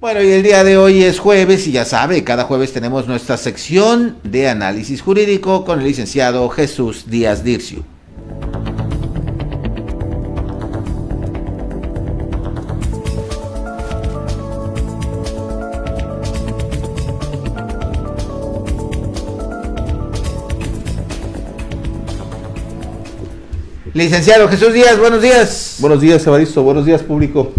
Bueno, y el día de hoy es jueves y ya sabe, cada jueves tenemos nuestra sección de análisis jurídico con el licenciado Jesús Díaz Dircio. Licenciado Jesús Díaz, buenos días. Buenos días, Evaristo, buenos días, público.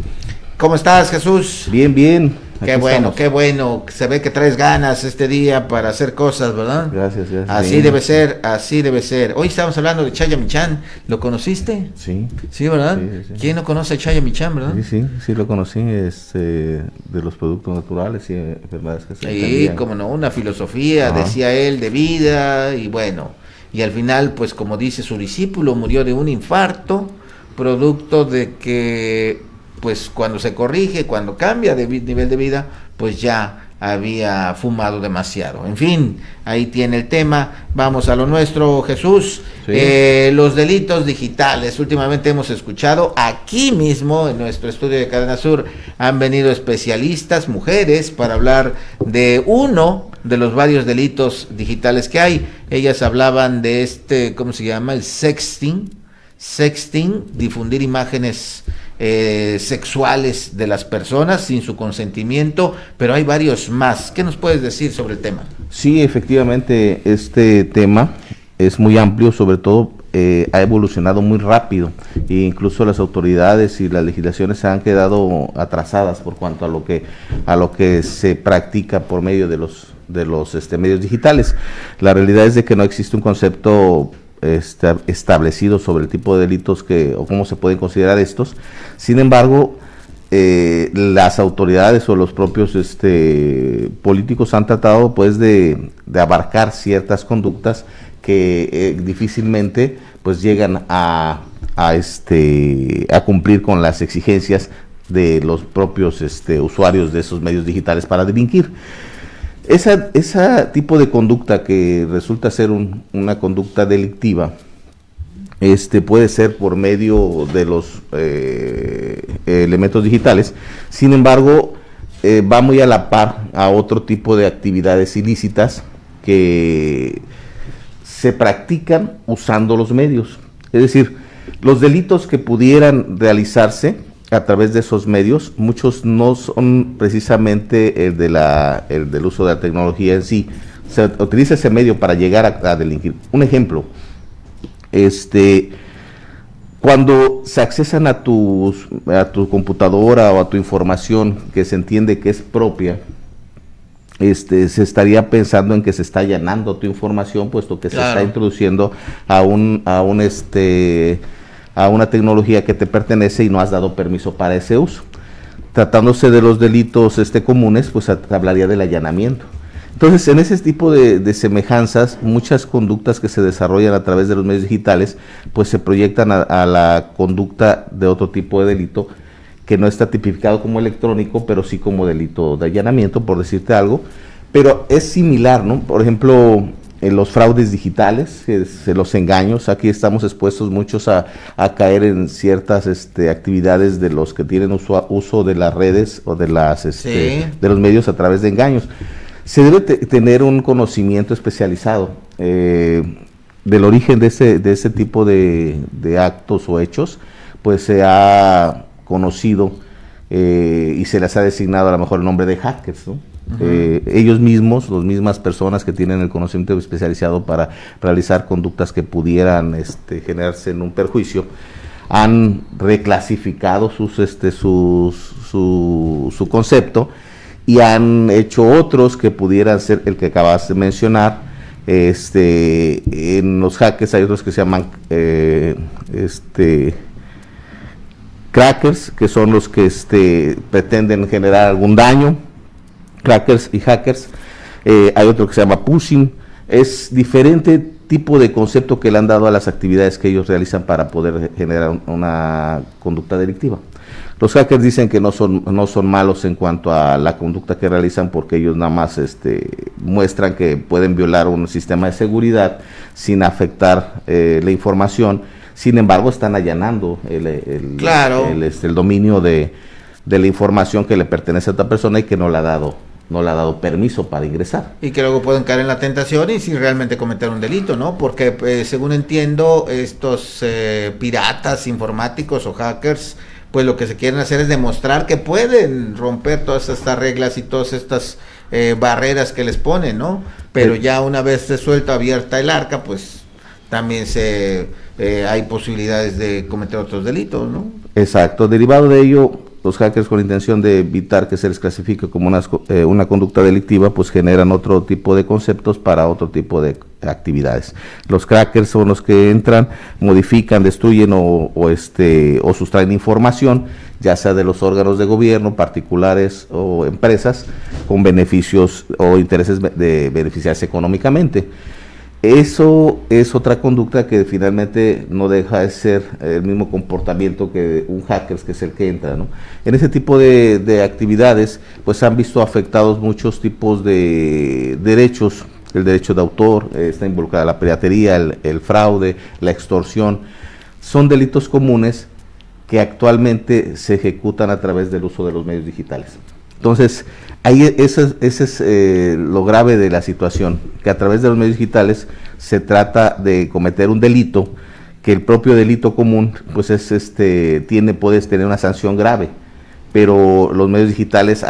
¿Cómo estás, Jesús? Bien, bien. Qué bueno, qué bueno. Se ve que traes ganas este día para hacer cosas, ¿verdad? Gracias, gracias. Así bien. debe ser, así debe ser. Hoy estamos hablando de Chayamichán. ¿Lo conociste? Sí. Sí, ¿verdad? Sí, sí. ¿Quién no conoce a Chayamichán, verdad? Sí, lo conocí, de los productos naturales y enfermedades que se Sí, como no, una filosofía, decía él, de vida, y bueno, y al final, pues como dice su discípulo, murió de un infarto, producto de que, pues cuando se corrige, cuando cambia de nivel de vida, pues ya había fumado demasiado. En fin, ahí tiene el tema. Vamos a lo nuestro, Jesús. Sí. Los delitos digitales. Últimamente hemos escuchado aquí mismo en nuestro estudio de Cadena Sur, han venido especialistas, mujeres, para hablar de uno de los varios delitos digitales que hay. Ellas hablaban de ¿cómo se llama? El sexting, difundir imágenes sexuales de las personas sin su consentimiento, pero hay varios más. ¿Qué nos puedes decir sobre el tema? Sí, efectivamente, este tema es muy amplio, sobre todo ha evolucionado muy rápido e incluso las autoridades y las legislaciones se han quedado atrasadas por cuanto a lo que se practica por medio de los medios digitales. La realidad es de que no existe un concepto establecido sobre el tipo de delitos o cómo se pueden considerar estos. Sin embargo, las autoridades o los propios políticos han tratado pues de abarcar ciertas conductas que difícilmente pues llegan a cumplir con las exigencias de los propios usuarios de esos medios digitales para delinquir. Ese tipo de conducta que resulta ser una conducta delictiva, puede ser por medio de los elementos digitales. Sin embargo, va muy a la par a otro tipo de actividades ilícitas que se practican usando los medios. Es decir, los delitos que pudieran realizarse a través de esos medios, muchos no son precisamente el del uso de la tecnología en sí. Se utiliza ese medio para llegar a delinquir. Un ejemplo, cuando se accesan a tu computadora o a tu información que se entiende que es propia, se estaría pensando en que se está allanando tu información, puesto que claro, se está introduciendo a una tecnología que te pertenece y no has dado permiso para ese uso. Tratándose de los delitos comunes, pues hablaría del allanamiento. Entonces, en ese tipo de semejanzas, muchas conductas que se desarrollan a través de los medios digitales, pues se proyectan a la conducta de otro tipo de delito, que no está tipificado como electrónico, pero sí como delito de allanamiento, por decirte algo, pero es similar, ¿no? Por ejemplo, en los fraudes digitales, los engaños, aquí estamos expuestos muchos a caer en ciertas actividades de los que tienen uso de las redes o de de los medios a través de engaños. Se debe tener un conocimiento especializado del origen de ese tipo de actos o hechos, pues se ha conocido y se les ha designado a lo mejor el nombre de hackers, ¿no? Ellos mismos, las mismas personas que tienen el conocimiento especializado para realizar conductas que pudieran generarse en un perjuicio, han reclasificado su concepto y han hecho otros que pudieran ser el que acabas de mencionar. En los hackers hay otros que se llaman crackers, que son los que pretenden generar algún daño. Crackers y hackers. Hay otro que se llama phishing. Es diferente tipo de concepto que le han dado a las actividades que ellos realizan para poder generar una conducta delictiva. Los hackers dicen que no son malos en cuanto a la conducta que realizan, porque ellos nada más muestran que pueden violar un sistema de seguridad sin afectar la información. Sin embargo, están allanando el dominio de de la información que le pertenece a otra persona y que no le ha dado permiso para ingresar. Y que luego pueden caer en la tentación y si realmente cometer un delito, ¿no? Porque según entiendo, estos piratas informáticos o hackers, pues lo que se quieren hacer es demostrar que pueden romper todas estas reglas y todas estas barreras que les ponen, ¿no? Pero ya una vez resuelto, abierta el arca, pues también hay posibilidades de cometer otros delitos, ¿no? Exacto. Derivado de ello, los hackers, con la intención de evitar que se les clasifique como una conducta delictiva, pues generan otro tipo de conceptos para otro tipo de actividades. Los crackers son los que entran, modifican, destruyen o sustraen información, ya sea de los órganos de gobierno, particulares o empresas, con beneficios o intereses de beneficiarse económicamente. Eso es otra conducta que finalmente no deja de ser el mismo comportamiento que un hacker, que es el que entra, ¿no? En ese tipo de actividades, pues han visto afectados muchos tipos de derechos. El derecho de autor, está involucrada la piratería, el fraude, la extorsión. Son delitos comunes que actualmente se ejecutan a través del uso de los medios digitales. Entonces, ahí ese es lo grave de la situación, que a través de los medios digitales se trata de cometer un delito, que el propio delito común, pues puedes tener una sanción grave, pero los medios digitales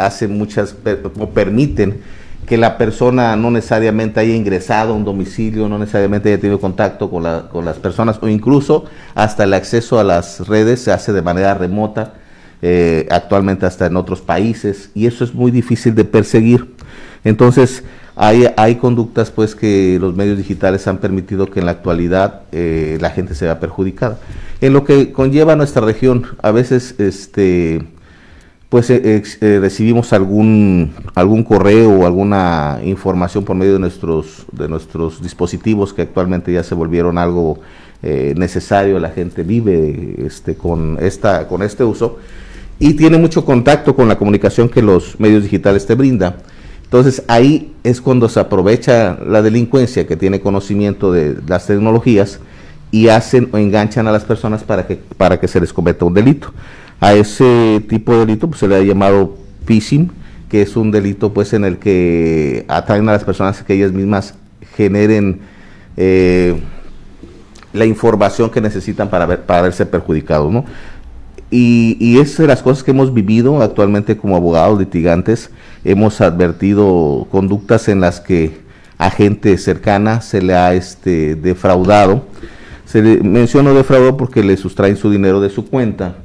permiten que la persona no necesariamente haya ingresado a un domicilio, no necesariamente haya tenido contacto con las personas, o incluso hasta el acceso a las redes se hace de manera remota, actualmente hasta en otros países, y eso es muy difícil de perseguir. Entonces hay conductas pues que los medios digitales han permitido que en la actualidad la gente se vea perjudicada. En lo que conlleva nuestra región, a veces recibimos algún correo o alguna información por medio de nuestros dispositivos, que actualmente ya se volvieron algo necesario. La gente vive con este uso y tiene mucho contacto con la comunicación que los medios digitales te brindan. Entonces ahí es cuando se aprovecha la delincuencia, que tiene conocimiento de las tecnologías, y hacen o enganchan a las personas para que se les cometa un delito. A ese tipo de delito pues se le ha llamado phishing, que es un delito pues en el que atraen a las personas que ellas mismas generen la información que necesitan para verse perjudicados, ¿no? Y es de las cosas que hemos vivido actualmente como abogados litigantes. Hemos advertido conductas en las que a gente cercana se le ha defraudado. Menciono defraudado porque le sustraen su dinero de su cuenta.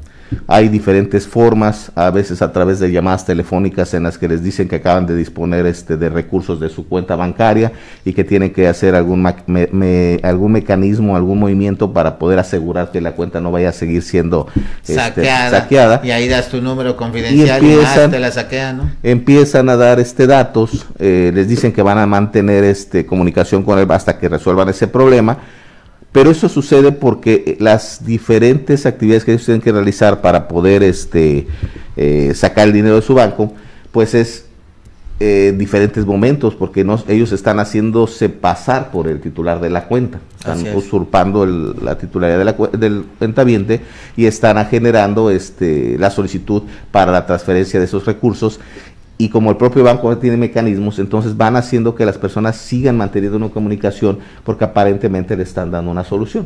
Hay diferentes formas, a veces a través de llamadas telefónicas en las que les dicen que acaban de disponer de recursos de su cuenta bancaria y que tienen que hacer algún mecanismo, algún movimiento para poder asegurar que la cuenta no vaya a seguir siendo saqueada. Y ahí das tu número confidencial y te la saquean, ¿no? Empiezan a dar datos, les dicen que van a mantener comunicación con él hasta que resuelvan ese problema. Pero eso sucede porque las diferentes actividades que ellos tienen que realizar para poder sacar el dinero de su banco, pues es diferentes momentos, porque ellos están haciéndose pasar por el titular de la cuenta, están usurpando la titularidad del cuentaviente y están generando la solicitud para la transferencia de esos recursos. Y como el propio banco tiene mecanismos, entonces van haciendo que las personas sigan manteniendo una comunicación porque aparentemente le están dando una solución.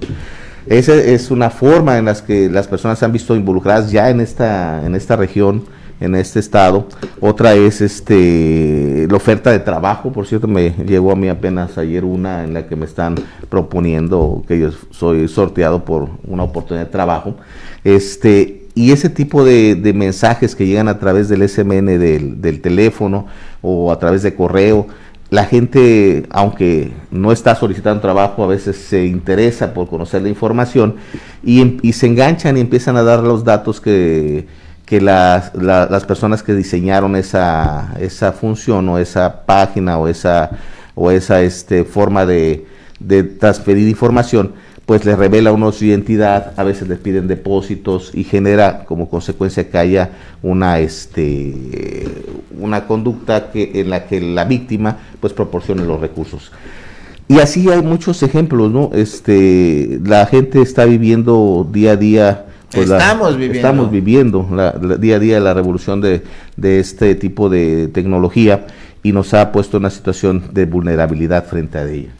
Esa es una forma en la que las personas se han visto involucradas ya en esta región, en este estado. Otra es la oferta de trabajo. Por cierto, me llegó a mí apenas ayer una en la que me están proponiendo que yo soy sorteado por una oportunidad de trabajo. Y ese tipo de mensajes que llegan a través del SMN del teléfono o a través de correo, la gente, aunque no está solicitando trabajo, a veces se interesa por conocer la información y se enganchan y empiezan a dar los datos que las personas que diseñaron esa función o esa página o esa forma de transferir información, pues les revela uno su identidad, a veces les piden depósitos y genera como consecuencia que haya una conducta en la que la víctima pues proporcione los recursos. Y así hay muchos ejemplos, ¿no? La gente está viviendo día a día pues estamos viviendo día a día la revolución de este tipo de tecnología, y nos ha puesto en una situación de vulnerabilidad frente a ella.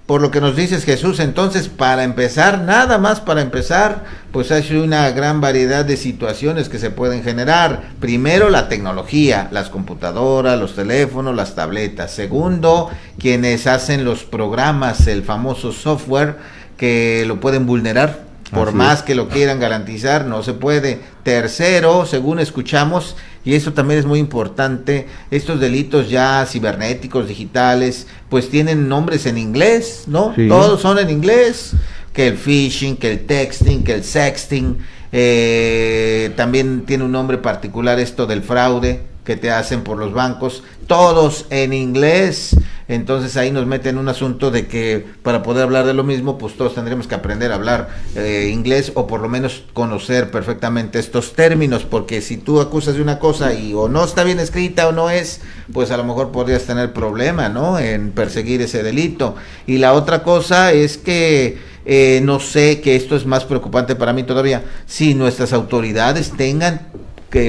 Por lo que nos dices, Jesús, entonces, para empezar, nada más para empezar, pues hay una gran variedad de situaciones que se pueden generar. Primero, la tecnología, las computadoras, los teléfonos, las tabletas. Segundo, quienes hacen los programas, el famoso software, que lo pueden vulnerar. Por más que lo quieran garantizar, no se puede. Tercero, según escuchamos, y eso también es muy importante, estos delitos ya cibernéticos, digitales, pues tienen nombres en inglés, ¿no? Sí. Todos son en inglés, que el phishing, que el texting, que el sexting, también tiene un nombre particular esto del fraude que te hacen por los bancos, todos en inglés. Entonces ahí nos meten en un asunto de que para poder hablar de lo mismo, pues todos tendremos que aprender a hablar inglés, o por lo menos conocer perfectamente estos términos, porque si tú acusas de una cosa y o no está bien escrita o no es, pues a lo mejor podrías tener problema, ¿no?, en perseguir ese delito. Y la otra cosa es que no sé, que esto es más preocupante para mí todavía, si nuestras autoridades tengan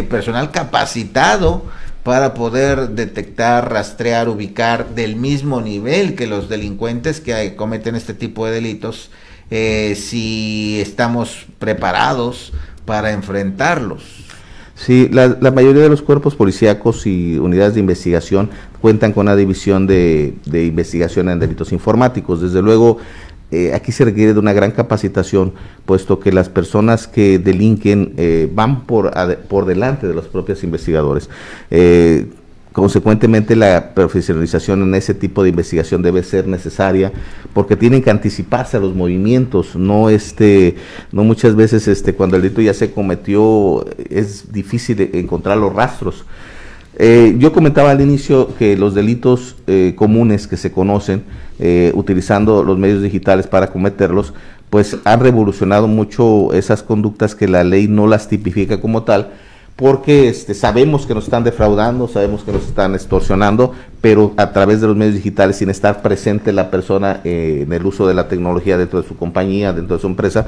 personal capacitado para poder detectar, rastrear, ubicar del mismo nivel que los delincuentes que cometen este tipo de delitos, si estamos preparados para enfrentarlos. Sí, la mayoría de los cuerpos policíacos y unidades de investigación cuentan con una división de investigación en delitos informáticos. Desde luego, aquí se requiere de una gran capacitación, puesto que las personas que delinquen van por delante de los propios investigadores. Consecuentemente, la profesionalización en ese tipo de investigación debe ser necesaria, porque tienen que anticiparse a los movimientos. No muchas veces cuando el delito ya se cometió es difícil encontrar los rastros. Yo comentaba al inicio que los delitos comunes que se conocen utilizando los medios digitales para cometerlos, pues han revolucionado mucho esas conductas que la ley no las tipifica como tal, porque sabemos que nos están defraudando, sabemos que nos están extorsionando, pero a través de los medios digitales, sin estar presente la persona en el uso de la tecnología dentro de su compañía, dentro de su empresa,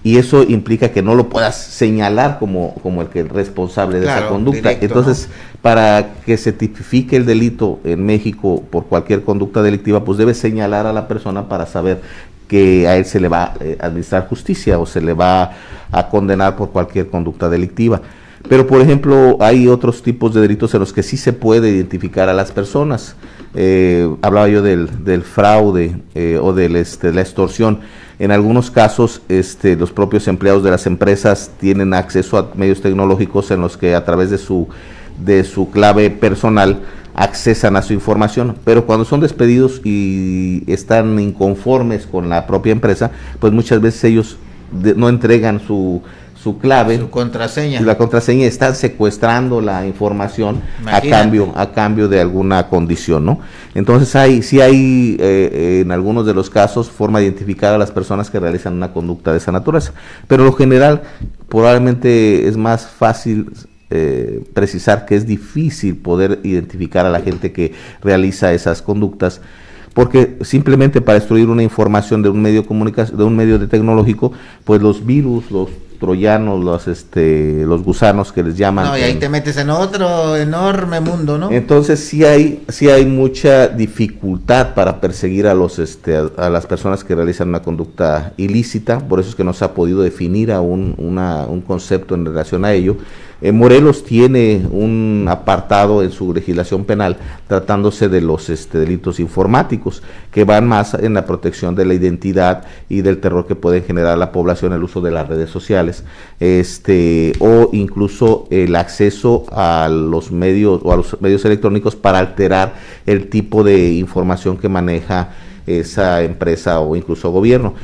y eso implica que no lo puedas señalar como el que es responsable de esa conducta. Directo, entonces, ¿no?, para que se tipifique el delito en México por cualquier conducta delictiva, pues debe señalar a la persona para saber que a él se le va a administrar justicia o se le va a condenar por cualquier conducta delictiva. Pero, por ejemplo, hay otros tipos de delitos en los que sí se puede identificar a las personas. Hablaba yo del fraude o de la extorsión. En algunos casos, los propios empleados de las empresas tienen acceso a medios tecnológicos en los que a través de su clave personal accesan a su información, pero cuando son despedidos y están inconformes con la propia empresa, pues muchas veces ellos no entregan su clave, su contraseña. La contraseña, están secuestrando la información a cambio de alguna condición, ¿no? Entonces sí hay en algunos de los casos forma de identificar a las personas que realizan una conducta de esa naturaleza, pero en lo general probablemente es más fácil precisar que es difícil poder identificar a la gente que realiza esas conductas, porque simplemente para destruir una información de un medio de tecnológico, pues los virus, los troyanos, los gusanos que les llaman. No, y ahí te metes en otro enorme mundo, ¿no? Entonces sí hay mucha dificultad para perseguir a las personas que realizan una conducta ilícita. Por eso es que no se ha podido definir aún un concepto en relación a ello. Morelos tiene un apartado en su legislación penal tratándose de los delitos informáticos, que van más en la protección de la identidad y del terror que pueden generar a la población el uso de las redes sociales, o incluso el acceso a los medios electrónicos para alterar el tipo de información que maneja esa empresa o incluso gobierno.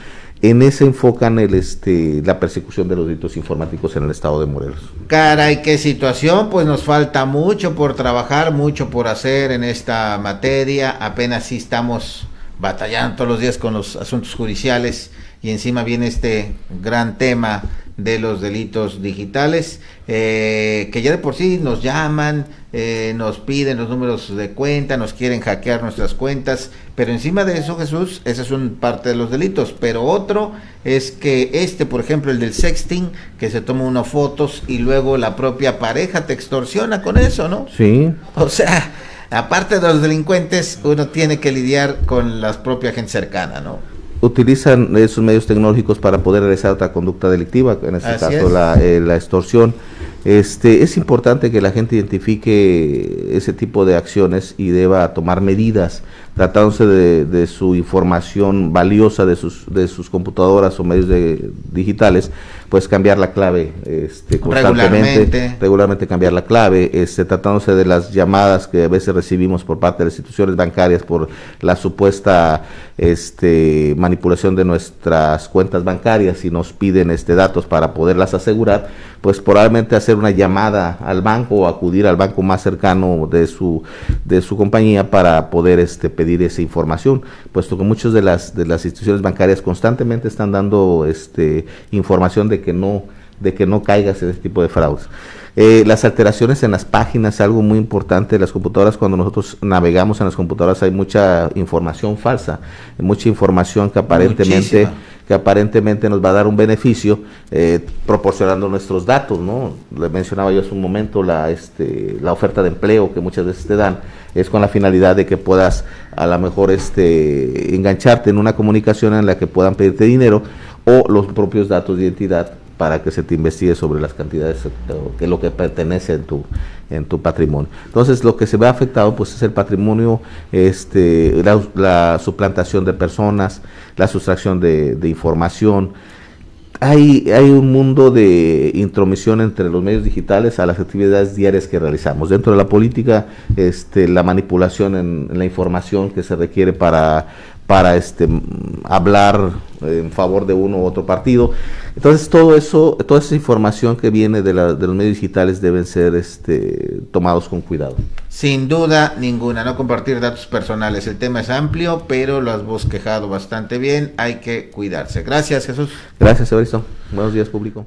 En ese enfocan la persecución de los delitos informáticos en el estado de Morelos. Caray, qué situación, pues nos falta mucho por trabajar, mucho por hacer en esta materia. Apenas sí estamos batallando todos los días con los asuntos judiciales y encima viene este gran tema de los delitos digitales, que ya de por sí nos llaman, nos piden los números de cuenta, nos quieren hackear nuestras cuentas, pero encima de eso, Jesús, esa es una parte de los delitos, pero otro es que por ejemplo, el del sexting, que se toma unas fotos y luego la propia pareja te extorsiona con eso, ¿no? Sí. O sea, aparte de los delincuentes, uno tiene que lidiar con la propia gente cercana, ¿no? Utilizan esos medios tecnológicos para poder realizar otra conducta delictiva, en este caso la extorsión. Es importante que la gente identifique ese tipo de acciones y deba tomar medidas, tratándose de su información valiosa de sus computadoras o medios digitales, pues cambiar la clave constantemente, regularmente cambiar la clave, tratándose de las llamadas que a veces recibimos por parte de las instituciones bancarias por la supuesta manipulación de nuestras cuentas bancarias y nos piden datos para poderlas asegurar, pues probablemente hacer una llamada al banco o acudir al banco más cercano de su compañía para poder pedir esa información, puesto que muchas de las instituciones bancarias constantemente están dando información de que no caigas en este tipo de fraudes. Las alteraciones en las páginas, algo muy importante de las computadoras. Cuando nosotros navegamos en las computadoras hay mucha información falsa, mucha información que aparentemente nos va a dar un beneficio proporcionando nuestros datos, ¿no? Le mencionaba yo hace un momento la oferta de empleo que muchas veces te dan, es con la finalidad de que puedas a lo mejor engancharte en una comunicación en la que puedan pedirte dinero o los propios datos de identidad para que se te investigue sobre las cantidades que es lo que pertenece en tu patrimonio. Entonces, lo que se ve afectado pues es el patrimonio, la suplantación de personas, la sustracción de información. Hay un mundo de intromisión entre los medios digitales a las actividades diarias que realizamos. Dentro de la política, la manipulación en la información que se requiere para hablar en favor de uno u otro partido. Entonces, toda esa información que viene de los medios digitales deben ser tomados con cuidado. Sin duda ninguna, no compartir datos personales. El tema es amplio, pero lo has bosquejado bastante bien. Hay que cuidarse. Gracias, Jesús. Gracias, Evaristo. Buenos días, público.